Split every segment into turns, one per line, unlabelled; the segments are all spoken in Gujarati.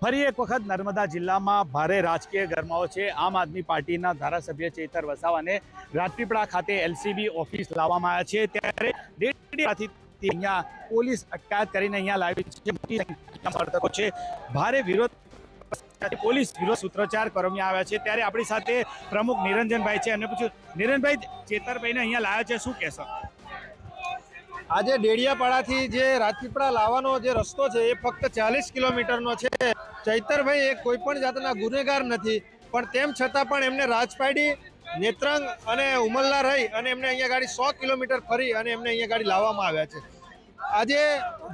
ફરી એક વખત નર્મદા જિલ્લામાં ભારે રાજકીય ગરમાવો છે। આમ આદમી પાર્ટીના ધારાસભ્ય ચેતર વસાવાને રાજપીપળા ખાતે એલસીબી ઓફિસ લાવવામાં આવ્યા છે, ત્યારે ડેડીયાથી અહીંયા પોલીસ અટકાયત કરીને અહીંયા લાવી છે। મોટી સંખ્યામાં સમર્થકો છે, ભારે વિરોધ પોલીસ વિરોધ સૂત્રોચ્ચાર કરવામાં આવ્યા છે। ત્યારે આપણી સાથે પ્રમુખ નિરંજનભાઈ છે, એમને પૂછ્યું, નિરંજનભાઈ, ચેતરભાઈને અહીંયા લાવ્યા છે, શું કહેશો?
આજે ડેડિયાપાડાથી જે રાજપીપળા લાવવાનો જે રસ્તો છે એ ફક્ત 40 કિલોમીટરનો છે। ચૈતરભાઈ એ કોઈ પણ જાતના ગુનેગાર નથી, પણ તેમ છતાં પણ એમને રાજપાડી, નેત્રંગ અને ઉમલ્લા રહી અને એમને અહીંયા ગાડી 100 કિલોમીટર ફરી અને એમને અહીંયા ગાડી લાવવામાં આવ્યા છે। આજે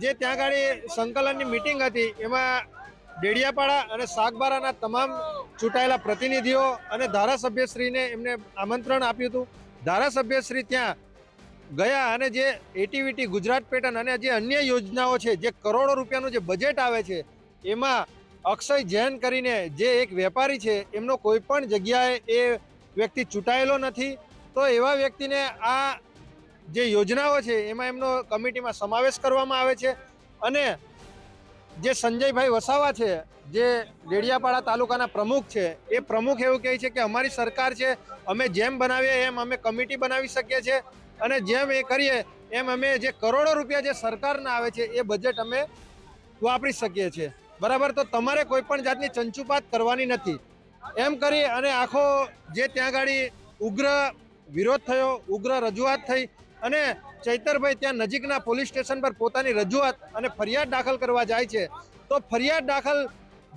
જે ત્યાં ગાડી સંકલનની મિટિંગ હતી એમાં ડેડિયાપાડા અને સાગબારાના તમામ ચૂંટાયેલા પ્રતિનિધિઓ અને ધારાસભ્યશ્રીને એમને આમંત્રણ આપ્યું હતું। ધારાસભ્યશ્રી ત્યાં ગયા અને જે એટીવીટી, ગુજરાત પેટર્ન અને જે અન્ય યોજનાઓ છે, જે કરોડો રૂપિયાનું જે બજેટ આવે છે, એમાં અક્ષય જૈન કરીને જે એક વેપારી છે, એમનો કોઈ પણ જગ્યાએ એ વ્યક્તિ ચૂંટાયેલો નથી। તો એવા વ્યક્તિને આ જે યોજનાઓ છે એમાં એમનો કમિટીમાં સમાવેશ કરવામાં આવે છે। અને જે સંજયભાઈ વસાવા છે, જે ડેડિયાપાડા તાલુકાના પ્રમુખ છે, એ પ્રમુખ એવું કહે છે કે અમારી સરકાર છે, અમે જેમ બનાવીએ એમ અમે કમિટી બનાવી શકીએ છીએ અને જેમ એ કરીએ એમ અમે જે કરોડો રૂપિયા જે સરકારના આવે છે એ બજેટ અમે વાપરી શકીએ છીએ, બરાબર। તો તમારે કોઈ પણ જાતની ચંચુપાત કરવાની નથી, એમ કરી અને આખો જે ત્યાં ગાડી ઉગ્ર વિરોધ થયો, ઉગ્ર રજૂઆત થઈ અને ચૈતરભાઈ ત્યાં નજીકના પોલીસ સ્ટેશન પર પોતાની રજૂઆત અને ફરિયાદ દાખલ કરવા જાય છે। તો ફરિયાદ દાખલ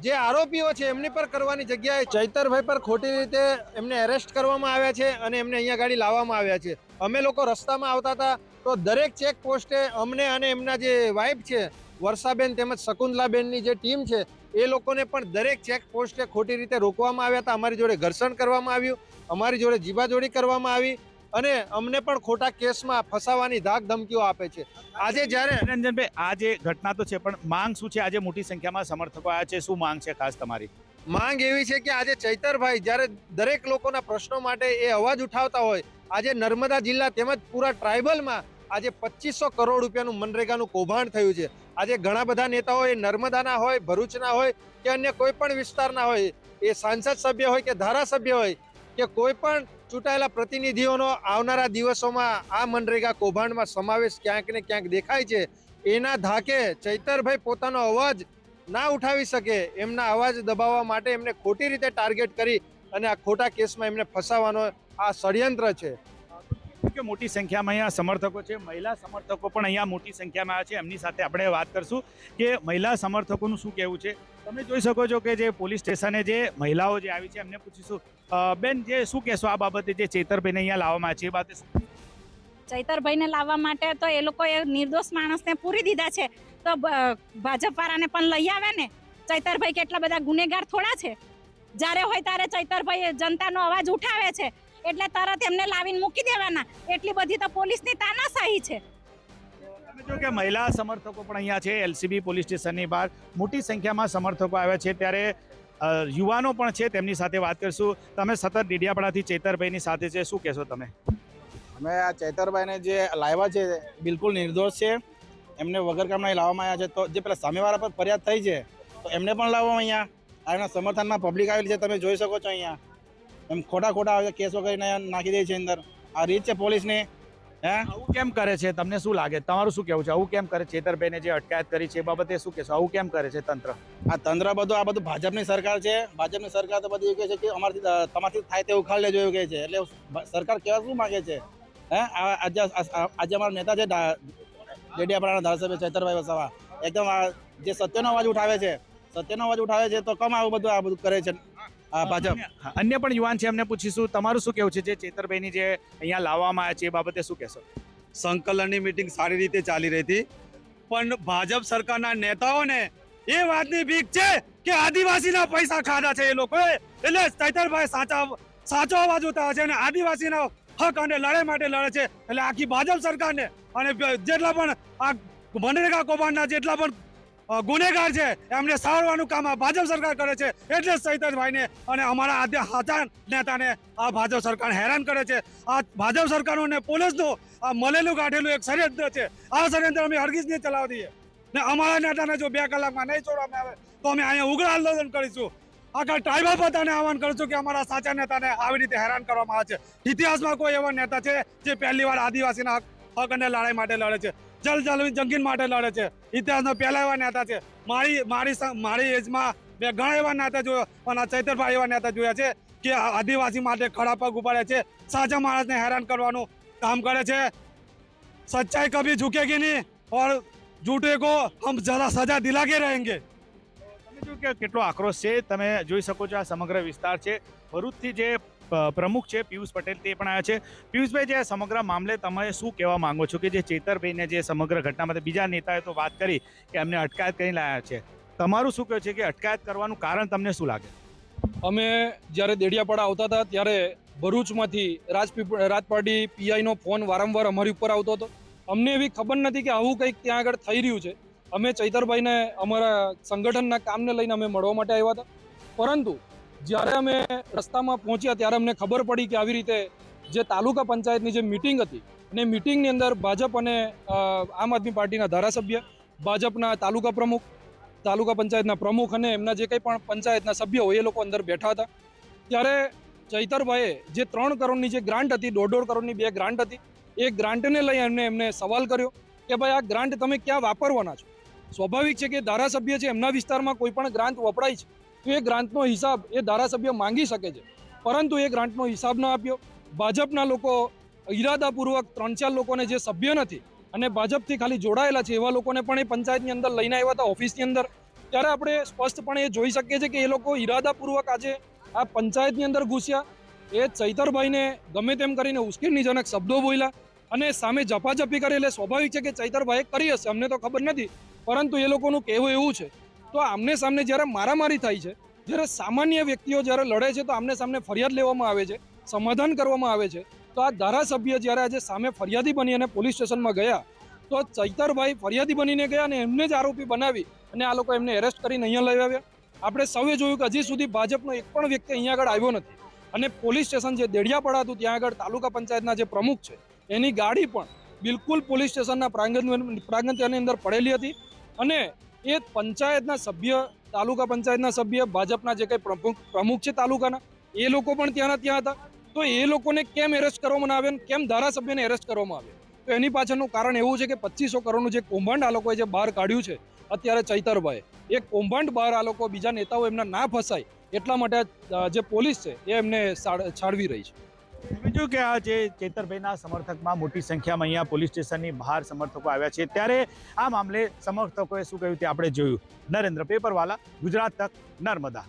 જે આરોપીઓ છે એમની પર કરવાની જગ્યાએ ચૈતરભાઈ પર ખોટી રીતે એમને એરેસ્ટ કરવામાં આવ્યા છે અને એમને અહીંયા ગાડી લાવવામાં આવ્યા છે। અમે લોકો રસ્તામાં આવતા હતા તો દરેક ચેક પોસ્ટે અમને અને એમના જે વાઇફ છે વર્ષાબેન તેમજ શકુંતલાબેનની જે ટીમ છે એ લોકોને પણ દરેક ચેક પોસ્ટે ખોટી રીતે રોકવામાં આવ્યા હતા। અમારી જોડે ઘર્ષણ કરવામાં આવ્યું, અમારી જોડે જીબાજોડી કરવામાં આવી અને અમને પણ ખોટા કેસમાં ફસાવાની ધાક ધમકીઓ આપે છે। આજે જ્યારે
નિરંજનભાઈ, આ જે ઘટના તો છે, પણ માંગ શું છે? આજે મોટી સંખ્યામાં સમર્થકો આવ્યા છે, શું માંગ છે ખાસ તમારી?
માંગ એવી છે કે આજે ચૈતરભાઈ જ્યારે દરેક લોકોના પ્રશ્નો માટે એ અવાજ ઉઠાવતા હોય, આજે નર્મદા જિલ્લા તેમજ પૂરા ટ્રાઇબલમાં આજે 2500 કરોડ રૂપિયાનું મનરેગાનું કૌભાંડ થયું છે। આજે ઘણા બધા નેતાઓ એ નર્મદાના હોય, ભરૂચના હોય કે અન્ય કોઈ પણ વિસ્તારના હોય, એ સાંસદ સભ્ય હોય કે ધારાસભ્ય હોય કે કોઈ પણ ચૂંટાયેલા પ્રતિનિધિઓનો આવનારા દિવસોમાં આ મનરેગા કૌભાંડમાં સમાવેશ ક્યાંક ને ક્યાંક દેખાય છે। એના ધાકે ચૈતરભાઈ પોતાનો અવાજ ના ઉઠાવી શકે, એમના અવાજ દબાવવા માટે એમને ખોટી રીતે ટાર્ગેટ કરી અને આ ખોટા કેસમાં એમને ફસાવાનો આ ષડયંત્ર છે।
કે મોટી સંખ્યામાં અહીંયા સમર્થકો છે, મહિલા સમર્થકો પણ અહીંયા મોટી સંખ્યામાં આવ્યા છે, એમની સાથે આપણે વાત કરશું કે મહિલા સમર્થકોનું શું કહેવું છે। તમે જોઈ શકો છો કે જે પોલીસ સ્ટેશને જે મહિલાઓ જે આવી છે એમને પૂછીશું, બેન, જે શું કહેશો આ બાબતે જે ચેતરભાઈને અહીંયા લાવવામાં છે એ બાબતે?
ચૈતરભાઈને લાવવા માટે તો એ લોકોએ નિર્દોષ માણસને પૂરી દીધા છે, તો ભાજપ વાળાને પણ લઈ આવે ને। ચૈતરભાઈ કેટલા બધા ગુનેગાર થોડા છે? જ્યારે હોય ત્યારે ચૈતરભાઈ જનતાનો અવાજ ઉઠાવે છે એટલે તરત એમને લાવીને મૂકી દેવાના, એટલી બધી તો પોલીસની તાનાશાહી છે।
તમે જો કે મહિલા સમર્થકો પણ અહીંયા છે, એલસીબી પોલીસ સ્ટેશનની બહાર મોટી સંખ્યામાં સમર્થકો આવ્યા છે, ત્યારે યુવાનો પણ છે, તેમની સાથે વાત કરીશું। તમે સતત ડેડિયાપાડાથી ચેતરભાઈની સાથે છે, શું કહેશો તમે?
અમે આ ચૈતરભાઈને જે લાવ્યા છે બિલકુલ નિર્દોષ છે, એમને વગર કામના લાવવામાં આવ્યા છે। તો જે પેલા સામેવાળા પર ફરિયાદ થઈ છે તો એમને પણ લાવવામાં અહીંયા એના સમર્થનમાં પબ્લિક આવેલી છે, તમે જોઈ શકો છો। અહીંયા એમ ખોટા કેસો કરીને નાખી દે છે અંદર, આ રીત છે પોલીસની।
આવું કેમ કરે છે? તમને શું લાગે, તમારું શું કહેવું છે? આવું કેમ કરે? ચેતરભાઈને જે અટકાયત કરી છે એ બાબતે શું કહેશો? આવું કેમ કરે છે તંત્ર?
આ તંત્ર આ બધું ભાજપની સરકાર છે। ભાજપની સરકાર તો બધી એવું કહે છે કે અમારથી તમારથી થાય તે ઉખાડ લેજો એવું કહે છે, એટલે સરકાર કહેવા શું માગે છે? આજે અમારા નેતા છે ડેડિયાપાડાના ધારાસભ્ય ચૈતરભાઈ વસાવા, એકદમ જે સત્યનો અવાજ ઉઠાવે છે, તો કમ આ બધું કરે છે ભાજપ।
અન્ય પણ યુવાન છે, એમને પૂછીશું, તમારું શું કહેવું છે જે ચેતરભાઈની જે અહીંયા લાવવામાં આવ્યા છે એ બાબતે શું કહેશો?
સંકલનની મીટિંગ સારી રીતે ચાલી રહી હતી, પણ ભાજપ સરકારના નેતાઓને એ વાતની બીક છે કે આદિવાસીના પૈસા ખાધા છે એ લોકોએ, એટલે ચૈતરભાઈ સાચો અવાજ ઉઠાવે છે અને આદિવાસીના હક અને લડાઈ માટે લડે છે। એટલે આખી ભાજપ સરકારને અને જેટલા પણ આ મનરેગા કૌભાંડના જેટલા પણ ગુનેગાર છે એમને સારવાનું કામ આ ભાજપ સરકાર કરે છે। એટલે ચૈતરભાઈને અને અમારા હાચા નેતાને આ ભાજપ સરકાર હેરાન કરે છે। આ ભાજપ સરકારનું ને પોલીસનું આ મળેલું કાઢેલું એક ષડયંત્ર છે। આ ષડયંત્ર અમે હરગીજ નહીં ચલાવી દઈએ ને અમારા નેતાને જો 2 કલાકમાં નહીં છોડવામાં આવે તો અમે અહીંયા ઉગ્ર આંદોલન કરીશું. આખા ટ્રાઇબલ બધાને આહવાન કરું છું કે અમારા સાચા નેતાને આવી રીતે હેરાન કરવામાં આવે છે. ઇતિહાસમાં કોઈ એવા નેતા છે જે પહેલી વાર આદિવાસીના હક અને લડાઈ માટે લડે છે, જંગીન માટે લડે છે? ઇતિહાસમાં પહેલા એવા નેતા છે. મારી એજમાં મેં ઘણા એવા નેતા જોયા, પણ આ ચૈતરભાઈ એવા નેતા જોયા છે કે આદિવાસી માટે ખડા પગ ઉપાડે છે, સાચા માણસને હેરાન કરવાનું કામ કરે છે. સચ્ચાઈ કભી ઝુકેગી નહીં और झूठे को हम ज़्यादा सजा दिला के रहेंगे.
તમે જો કે કેટલો આક્રોશ છે, તમે જોઈ શકો છો. આ સમગ્ર વિસ્તાર છે. ભરૂચથી જે પ્રમુખ છે પિયુષ પટેલ તે પણ આવ્યા છે. પિયુષભાઈ, જે સમગ્ર મામલે તમે શું કહેવા માંગો છો કે જે ચેતરભાઈને જે સમગ્ર ઘટનામાં બીજા નેતાએ તો વાત કરી કે એમને અટકાયત કરી લાયા છે, તમારું શું કહ્યું છે કે અટકાયત કરવાનું કારણ તમને શું લાગે?
અમે જ્યારે દેડિયાપાડા આવતા હતા ત્યારે ભરૂચમાંથી રાજપાટી પીઆઈનો ફોન વારંવાર અમારી ઉપર આવતો હતો. અમને એવી ખબર નથી કે આવું કંઈક ત્યાં આગળ થઈ રહ્યું છે. અમે ચૈતરભાઈને અમારા સંગઠનના કામને લઈને અમે મળવા માટે આવ્યા હતા, પરંતુ જ્યારે અમે રસ્તામાં પહોંચ્યા ત્યારે અમને ખબર પડી કે આવી રીતે જે તાલુકા પંચાયતની જે મિટિંગ હતી અને મિટિંગની અંદર ભાજપ અને આમ આદમી પાર્ટીના ધારાસભ્ય, ભાજપના તાલુકા પ્રમુખ, તાલુકા પંચાયતના પ્રમુખ અને એમના જે કંઈ પણ પંચાયતના સભ્યો હોય એ લોકો અંદર બેઠા હતા. ત્યારે ચૈતરભાઈએ જે 3 કરોડની જે ગ્રાન્ટ હતી, 1.5 કરોડની 2 ગ્રાન્ટ હતી, એ ગ્રાન્ટને લઈ એમને સવાલ કર્યો કે ભાઈ આ ગ્રાન્ટ તમે ક્યાં વાપરવાના છો? સ્વાભાવિક છે કે ધારાસભ્ય છે, એમના વિસ્તારમાં કોઈ પણ ગ્રાન્ટ વપરાય છે તો એ ગ્રાન્ટનો હિસાબ એ ધારાસભ્ય માંગી શકે છે, પરંતુ એ ગ્રાન્ટનો હિસાબ ન આપ્યો. ભાજપના લોકો ઈરાદાપૂર્વક 3-4 લોકોને જે સભ્ય નથી અને ભાજપથી ખાલી જોડાયેલા છે એવા લોકોને પણ એ પંચાયતની અંદર લઈને આવ્યા હતા, ઓફિસની અંદર. ત્યારે આપણે સ્પષ્ટપણે એ જોઈ શકીએ છીએ કે એ લોકો ઈરાદાપૂર્વક આજે આ પંચાયતની અંદર ઘૂસ્યા. એ ચૈતરભાઈને ગમે તેમ કરીને ઉશ્કેરણીજનક શબ્દો બોલ્યા અને સામે ઝપાઝપી કરી. એટલે સ્વાભાવિક છે કે ચૈતરભાઈએ કરી હશે, અમને તો ખબર નથી, પરંતુ એ લોકોનું કહેવું એવું છે. તો આમને સામને જ્યારે મારામારી થાય છે, જ્યારે સામાન્ય વ્યક્તિઓ જ્યારે લડે છે તો આમને સામને ફરિયાદ લેવામાં આવે છે, સમાધાન કરવામાં આવે છે. તો આ ધારાસભ્ય જ્યારે આજે સામે ફરિયાદી બની અને પોલીસ સ્ટેશનમાં ગયા તો ચૈતરભાઈ ફરિયાદી બનીને ગયા અને એમને જ આરોપી બનાવી અને આ લોકો એમને એરેસ્ટ કરીને અહીંયા લઈ આવ્યા. આપણે સૌએ જોયું કે હજી સુધી ભાજપનો એક પણ વ્યક્તિ અહીંયા આગળ આવ્યો નથી અને પોલીસ સ્ટેશન જે દેડિયાપાડા હતું ત્યાં આગળ તાલુકા પંચાયતના જે પ્રમુખ છે એની ગાડી પણ બિલકુલ પોલીસ સ્ટેશનના પ્રાંગણની અંદર પડેલી હતી. અને એ પંચાયતના સભ્ય, તાલુકા પંચાયતના સભ્ય, ભાજપના જે કંઈ પ્રમુખ છે તાલુકાના, એ લોકો પણ ત્યાં હતા. તો એ લોકોને કેમ એરેસ્ટ કરવામાં આવ્યા, કેમ ધારાસભ્યને એરેસ્ટ કરવામાં આવ્યા? તો એની પાછળનું કારણ એવું છે કે 2500 કરોડનું જે કૌભાંડ આ લોકોએ જે બહાર કાઢ્યું છે અત્યારે ચૈતરભાઈ, એ કૌભાંડ બહાર આ લોકો બીજા નેતાઓ એમના ના ફસાય એટલા માટે જે પોલીસ છે એ એમને છાળવી રહી છે.
બીજું કે આ જે ચેતરભાઈના સમર્થકમાં મોટી સંખ્યામાં અહીંયા પોલીસ સ્ટેશનની બહાર સમર્થકો આવ્યા છે, ત્યારે આ મામલે સમર્થકોએ શું કહ્યું તે આપણે જોયું. નરેન્દ્ર પેપરવાલા, ગુજરાત તક, નર્મદા.